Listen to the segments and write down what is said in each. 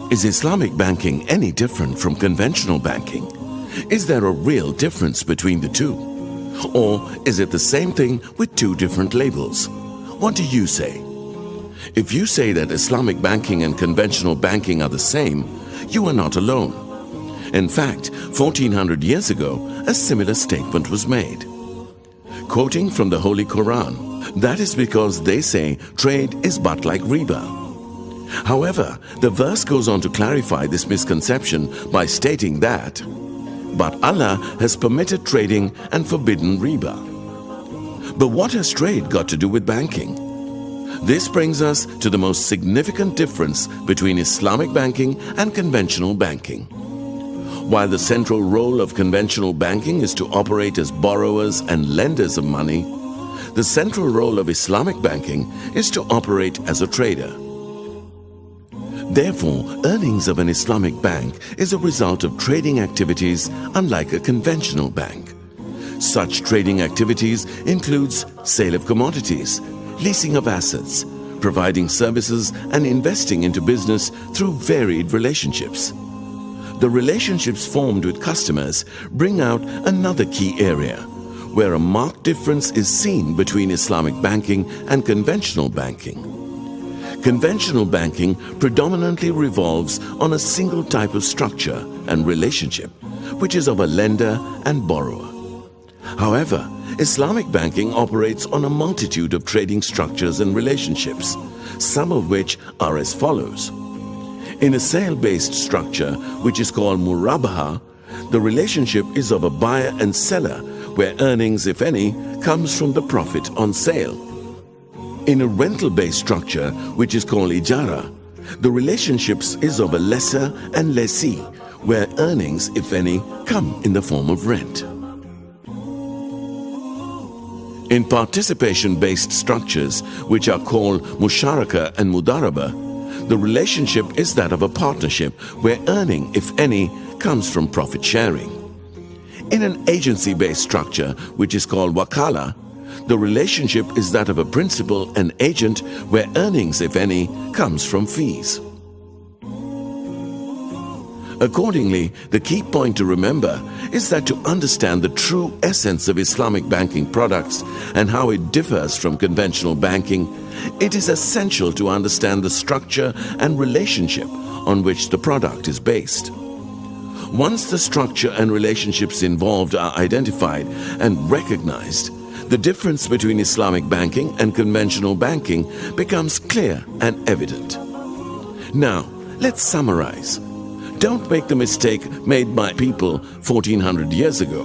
Is Islamic banking any different from conventional banking? Is there a real difference between the two? Or is it the same thing with two different labels? What do you say? If you say that Islamic banking and conventional banking are the same, you are not alone. In fact, 1400 years ago, a similar statement was made. Quoting from the Holy Quran, that is because they say trade is but like riba. However, the verse goes on to clarify this misconception by stating that, but Allah has permitted trading and forbidden riba. But what has trade got to do with banking? This brings us to the most significant difference between Islamic banking and conventional banking. While the central role of conventional banking is to operate as borrowers and lenders of money, the central role of Islamic banking is to operate as a trader. Therefore, earnings of an Islamic bank is a result of trading activities unlike a conventional bank. Such trading activities includes sale of commodities, leasing of assets, providing services and investing into business through varied relationships. The relationships formed with customers bring out another key area where a marked difference is seen between Islamic banking and conventional banking. Conventional banking predominantly revolves on a single type of structure and relationship, which is of a lender and borrower. However, Islamic banking operates on a multitude of trading structures and relationships, some of which are as follows. In a sale-based structure, which is called murabaha, the relationship is of a buyer and seller, where earnings, if any, comes from the profit on sale. In a rental-based structure, which is called ijara, the relationships is of a lessor and lessee, where earnings, if any, come in the form of rent. In participation-based structures, which are called musharaka and mudaraba, the relationship is that of a partnership where earning, if any, comes from profit sharing. In an agency-based structure, which is called wakala, the relationship is that of a principal and agent where earnings, if any, comes from fees. Accordingly, the key point to remember is that to understand the true essence of Islamic banking products and how it differs from conventional banking, it is essential to understand the structure and relationship on which the product is based. Once the structure and relationships involved are identified and recognized, the difference between Islamic banking and conventional banking becomes clear and evident. Now, let's summarize. Don't make the mistake made by people 1400 years ago.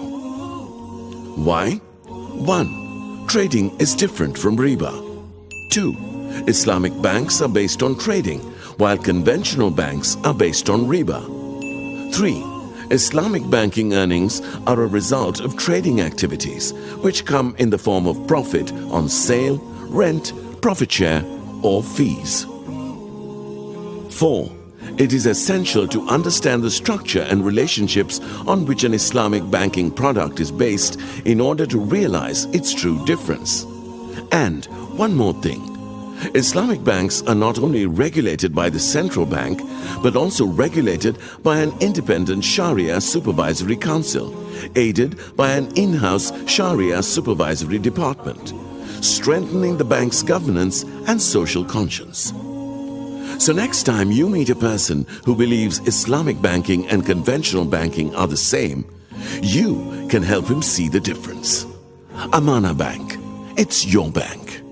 Why? 1. Trading is different from riba. 2. Islamic banks are based on trading, while conventional banks are based on riba. 3. Islamic banking earnings are a result of trading activities, which come in the form of profit on sale, rent, profit share, or fees. 4. It is essential to understand the structure and relationships on which an Islamic banking product is based in order to realize its true difference. And one more thing. Islamic banks are not only regulated by the central bank, but also regulated by an independent Sharia supervisory council, aided by an in-house Sharia supervisory department, strengthening the bank's governance and social conscience. So next time you meet a person who believes Islamic banking and conventional banking are the same, you can help him see the difference. Amana Bank, it's your bank.